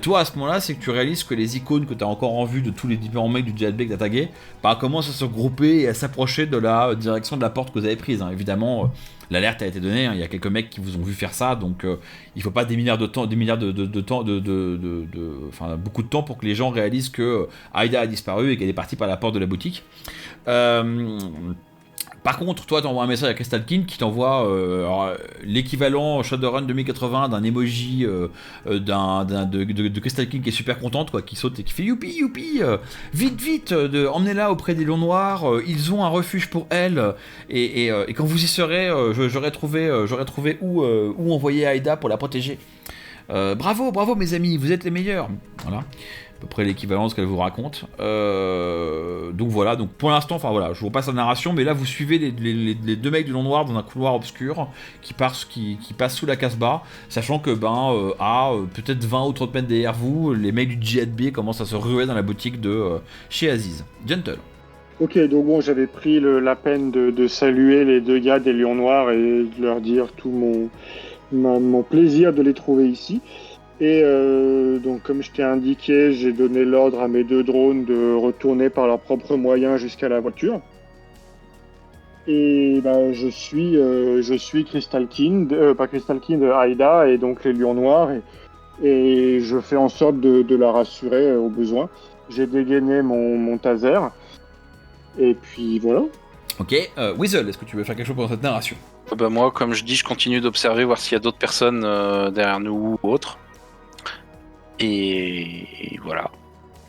Toi à ce moment-là, c'est que tu réalises que les icônes que tu as encore en vue de tous les différents mecs du JB que tu as tagués commencent à se regrouper et à s'approcher de la direction de la porte que vous avez prise, hein. Évidemment, l'alerte a été donnée, hein. Il y a quelques mecs qui vous ont vu faire ça, donc il faut pas beaucoup de temps pour que les gens réalisent que Aïda a disparu et qu'elle est partie par la porte de la boutique. Par contre, toi, t'envoies un message à Crystal King qui t'envoie l'équivalent Shadowrun 2080 d'un emoji de Crystal King qui est super contente, quoi, qui saute et qui fait youpi youpi, vite, emmenez-la auprès des lions noirs, ils ont un refuge pour elle, et quand vous y serez, j'aurai trouvé où envoyer Aïda pour la protéger. Bravo mes amis, vous êtes les meilleurs. Voilà. À peu près l'équivalent de ce qu'elle vous raconte. Donc pour l'instant, je vous repasse la narration, mais là vous suivez les deux mecs du Lion Noir dans un couloir obscur qui passe sous la Casbah, sachant que à peut-être 20 ou 30 mètres derrière vous, les mecs du JB commencent à se ruer dans la boutique de chez Aziz. Gentle. Ok, donc bon, j'avais pris la peine de saluer les deux gars des Lions Noirs et de leur dire tout mon plaisir de les trouver ici. Et donc, comme je t'ai indiqué, j'ai donné l'ordre à mes deux drones de retourner par leurs propres moyens jusqu'à la voiture. Et je suis Crystal Kind, Aïda, et donc les Lions Noirs, et je fais en sorte de la rassurer au besoin. J'ai dégainé mon taser, et puis voilà. Ok, Weasel, est-ce que tu veux faire quelque chose pendant cette narration ? Moi, comme je dis, je continue d'observer, voir s'il y a d'autres personnes derrière nous ou autres. Et voilà.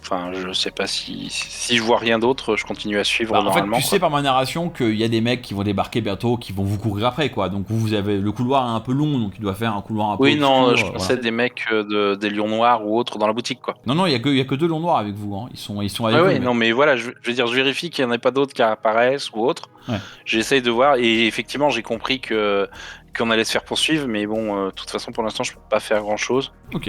Enfin, je sais pas si je vois rien d'autre, je continue à suivre normalement. En fait, tu sais par ma narration qu'il y a des mecs qui vont débarquer bientôt, qui vont vous courir après, quoi. Donc vous avez le couloir est un peu long, donc il doit faire un couloir un peu. Oui, non, obscur, je pensais des mecs des lions noirs ou autres dans la boutique, quoi. Non, il y a que deux lions noirs avec vous, hein. Ils sont avec vous. Oui, non, mais voilà, je veux dire, je vérifie qu'il n'y en ait pas d'autres qui apparaissent ou autres. Ouais. J'essaye de voir, et effectivement, j'ai compris qu'on allait se faire poursuivre, mais bon, de toute façon, pour l'instant, je peux pas faire grand chose. Ok.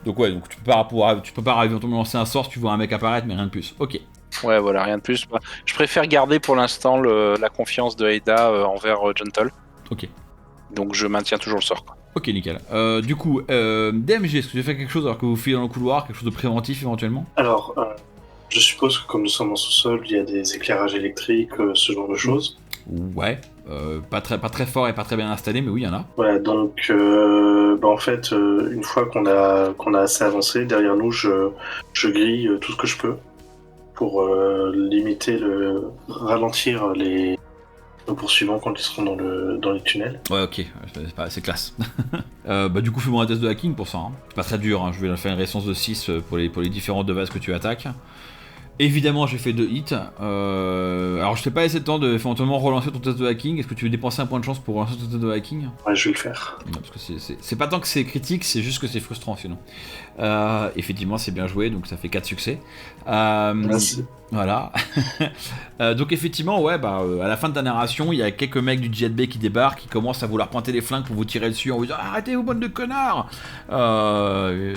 Donc tu peux pas arriver à lancer un sort si tu vois un mec apparaître, mais rien de plus. Ok. Ouais, voilà, rien de plus. Bah, je préfère garder pour l'instant la confiance de Aida envers Gentle. Ok. Donc je maintiens toujours le sort. Quoi. Ok, nickel. Du coup, DMG, est-ce que tu as fait quelque chose alors que vous filez dans le couloir, quelque chose de préventif éventuellement? Alors, je suppose que comme nous sommes en sous-sol, il y a des éclairages électriques, ce genre de choses. Ouais, pas très fort et pas très bien installé, mais oui, il y en a. Voilà, donc en fait, une fois qu'on a assez avancé, derrière nous, je grille tout ce que je peux pour ralentir nos poursuivants quand ils seront dans les tunnels. Ouais, ok, c'est classe. Du coup, fais-moi un test de hacking pour ça. Hein. C'est pas très dur, hein. Je vais faire une résistance de 6 pour les différentes devices que tu attaques. Évidemment, j'ai fait 2 hits. Alors, je t'ai pas laissé le temps de éventuellement relancer ton test de hacking. Est-ce que tu veux dépenser un point de chance pour relancer ton test de hacking? Ouais, je vais le faire. Non, parce que c'est pas tant que c'est critique, c'est juste que c'est frustrant sinon. Effectivement, c'est bien joué, donc ça fait 4 succès. Merci. Voilà. Donc effectivement, ouais, à la fin de ta narration, il y a quelques mecs du Jet B qui débarquent, qui commencent à vouloir pointer les flingues pour vous tirer dessus en vous disant arrêtez vous bande de connards.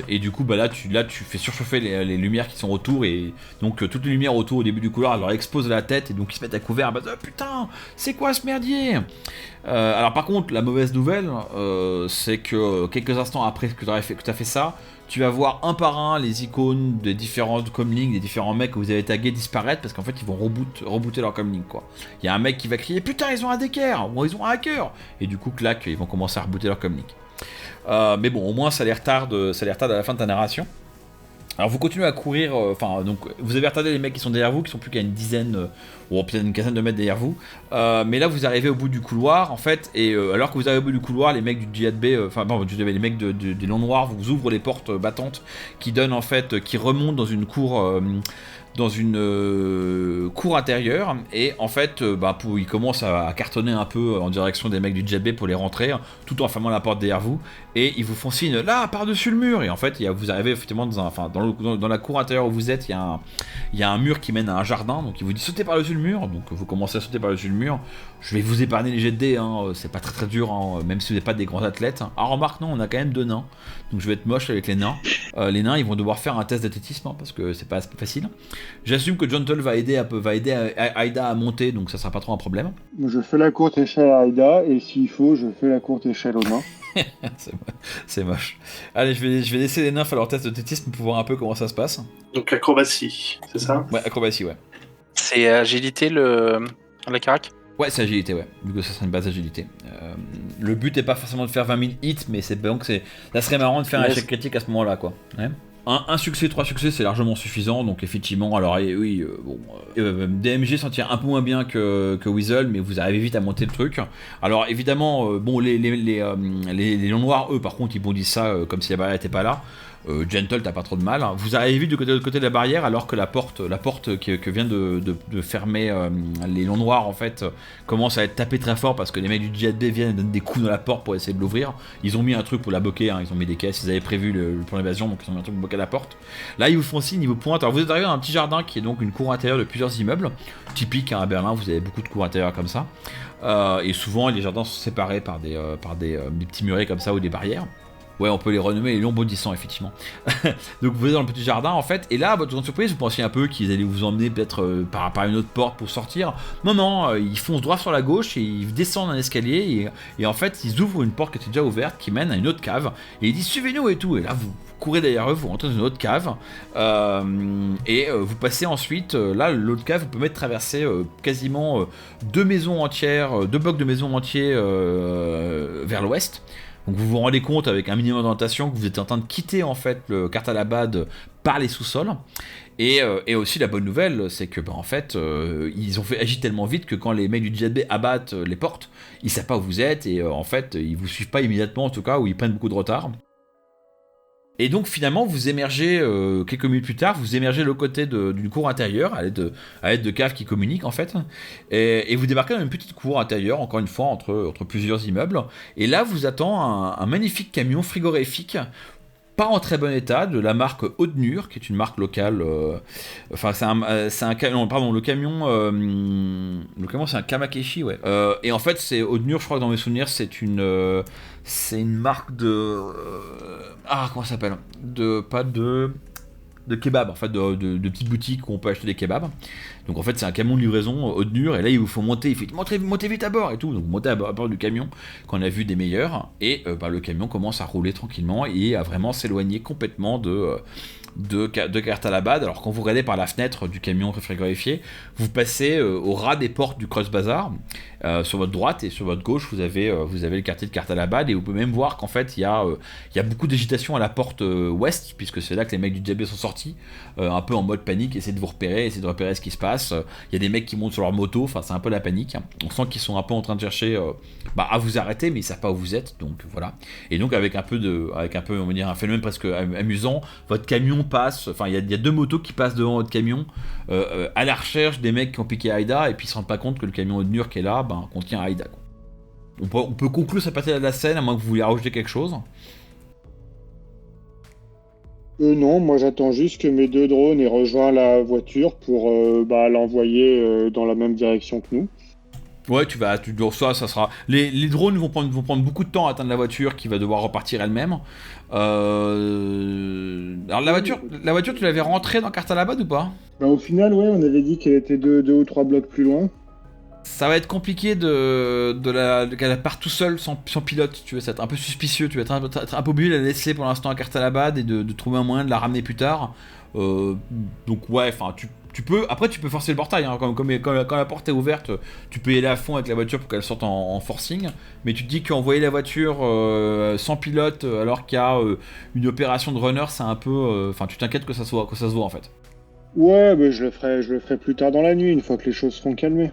Et du coup, là tu fais surchauffer les lumières qui sont autour, et donc toutes les lumières autour au début du couloir elles leur explosent la tête, et donc ils se mettent à couvert. Putain, c'est quoi ce merdier? Alors par contre, la mauvaise nouvelle, c'est que quelques instants après que tu as fait ça, tu vas voir un par un les icônes des différentes comlinks, des différents mecs que vous avez tagués disparaître, parce qu'en fait ils vont rebooter leur comlink, quoi. Il y a un mec qui va crier putain ils ont un décaire, ou ils ont un hacker, et du coup clac, ils vont commencer à rebooter leur comlink. Mais bon, au moins ça les retarde à la fin de ta narration. Alors vous continuez à courir, donc vous avez retardé les mecs qui sont derrière vous, qui sont plus qu'à une dizaine, ou peut-être une quinzaine de mètres derrière vous. Mais là vous arrivez au bout du couloir en fait, et alors que vous arrivez au bout du couloir, les mecs du JB, les mecs des Longs Noirs vous ouvrent les portes battantes qui donnent en fait, qui remontent dans une cour. Cour intérieure, et en fait ils commencent à cartonner un peu en direction des mecs du JB pour les rentrer, tout en fermant la porte derrière vous, et ils vous font signe là par-dessus le mur, et en fait vous arrivez effectivement dans la cour intérieure où vous êtes, il y a un mur qui mène à un jardin, donc il vous dit sautez par-dessus le mur, donc vous commencez à sauter par-dessus le mur. Je vais vous épargner les jets de dés, hein. C'est pas très très dur, hein, même si vous n'êtes pas des grands athlètes. Ah remarque, non, on a quand même 2 nains, donc je vais être moche avec les nains. Les nains ils vont devoir faire un test d'athlétisme, hein, parce que c'est pas facile. J'assume que Gentle va aider Aida à monter, donc ça sera pas trop un problème. Je fais la courte échelle à Aida, et s'il faut, je fais la courte échelle aux nains. C'est moche. Allez, je vais laisser les nains faire leur test d'athlétisme pour voir un peu comment ça se passe. Donc acrobatie, c'est ça? Ouais, acrobatie, ouais. C'est agilité la carac? Ouais, c'est agilité, ouais. Du coup, ça serait une base d'agilité. Le but n'est pas forcément de faire 20 000 hits, mais ça serait marrant de faire un échec critique à ce moment-là, quoi. Ouais. Un succès, 3 succès, c'est largement suffisant, donc effectivement, alors oui, DMG s'en tire un peu moins bien que Weasel, mais vous arrivez vite à monter le truc. Alors évidemment, les Longs Noirs, eux, par contre, ils bondissent ça comme si la barrière n'était pas là. Gentle, t'as pas trop de mal. Vous arrivez vite de l'autre côté de la barrière, alors que la porte que vient de fermer les Longs Noirs en fait commence à être tapée très fort, parce que les mecs du JB viennent donner des coups dans la porte pour essayer de l'ouvrir. Ils ont mis un truc pour la bloquer, hein. Ils ont mis des caisses, ils avaient prévu le plan d'évasion, donc ils ont mis un truc pour bloquer la porte. Là ils vous font signe, ils vous pointent. Alors vous êtes arrivé dans un petit jardin qui est donc une cour intérieure de plusieurs immeubles, typique, hein, à Berlin, vous avez beaucoup de cours intérieures comme ça. Et souvent les jardins sont séparés par des petits murets comme ça, ou des barrières. Ouais, on peut les renommer les longs bondissants, effectivement. Donc vous êtes dans le petit jardin, en fait, et là, à votre grande surprise, vous pensiez un peu qu'ils allaient vous emmener peut-être par une autre porte pour sortir. Non, ils foncent droit sur la gauche, et ils descendent un escalier, et en fait, ils ouvrent une porte qui était déjà ouverte, qui mène à une autre cave, et ils disent « Suivez-nous » et tout, et là, vous courez derrière eux, vous rentrez dans une autre cave, et vous passez ensuite, là, l'autre cave, vous pouvez traverser quasiment 2 blocs de maisons entiers vers l'ouest. Donc vous vous rendez compte avec un minimum d'orientation que vous êtes en train de quitter en fait le Kartalabad par les sous-sols. Et aussi la bonne nouvelle, c'est que en fait ils ont agi tellement vite que quand les mecs du JB abattent les portes, ils savent pas où vous êtes, et en fait ils vous suivent pas immédiatement, en tout cas, ou ils prennent beaucoup de retard. Et donc finalement vous émergez, quelques minutes plus tard, vous émergez de l'autre côté d'une cour intérieure à l'aide de caves qui communiquent en fait, et vous débarquez dans une petite cour intérieure, encore une fois entre plusieurs immeubles, et là vous attend un magnifique camion frigorifique, pas en très bon état, de la marque Audnur, qui est une marque locale. C'est un camion. Pardon, le camion c'est un Kamakeshi, ouais. Et en fait, c'est Audnur, je crois que dans mes souvenirs, c'est une marque de. Comment ça s'appelle ? de kebab, en fait, de petites boutiques où on peut acheter des kebabs. Donc en fait, c'est un camion de livraison haute dure, et là, il vous faut monter, il fait montez vite à bord et tout. Donc montez à bord du camion, qu'on a vu des meilleurs, et le camion commence à rouler tranquillement et à vraiment s'éloigner complètement de Kartalabad. Alors quand vous regardez par la fenêtre du camion frigorifié, vous passez au ras des portes du Creuse Bazar. Sur votre droite et sur votre gauche, vous avez le quartier de Kartalabad, et vous pouvez même voir qu'en fait il y a beaucoup d'agitation à la porte ouest, puisque c'est là que les mecs du Diable sont sortis, un peu en mode panique, essayer de vous repérer, essayer de repérer ce qui se passe. Il y a des mecs qui montent sur leur moto, enfin c'est un peu la panique. On sent qu'ils sont un peu en train de chercher à vous arrêter, mais ils savent pas où vous êtes, donc voilà. Et donc avec un peu on va dire un phénomène presque amusant, votre camion passe, enfin il y a 2 motos qui passent devant votre camion à la recherche des mecs qui ont piqué Aïda, et puis ils se rendent pas compte que le camion de Nur qui est là contient Aïda. On peut conclure cette partie de la scène, à moins que vous vouliez rajouter quelque chose. Non, moi j'attends juste que mes 2 drones aient rejoint la voiture pour l'envoyer dans la même direction que nous. Ouais, tu reçois, ça sera. Les drones vont prendre beaucoup de temps à atteindre la voiture, qui va devoir repartir elle-même. Alors la voiture, tu l'avais rentrée dans Kartalabad ou pas ? Au final, ouais, on avait dit qu'elle était 2 ou 3 blocs plus loin. Ça va être compliqué qu'elle parte tout seule sans pilote, tu vois, ça va être un peu suspicieux, tu vas être un peu obligé de la laisser pour l'instant à Kartalabad et de trouver un moyen de la ramener plus tard. Donc ouais, enfin tu peux forcer le portail, hein, quand la porte est ouverte, tu peux y aller à fond avec la voiture pour qu'elle sorte en forcing, mais tu te dis qu'envoyer la voiture sans pilote alors qu'il y a une opération de runner, c'est un peu, tu t'inquiètes que ça se voit en fait. Ouais, mais je le ferai plus tard dans la nuit, une fois que les choses seront calmées.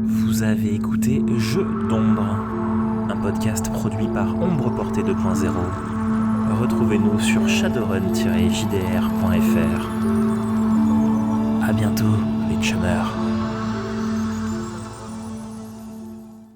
Vous avez écouté Jeux d'ombre, un podcast produit par Ombre Portée 2.0. Retrouvez-nous sur shadowrun-jdr.fr. À bientôt, les chummers.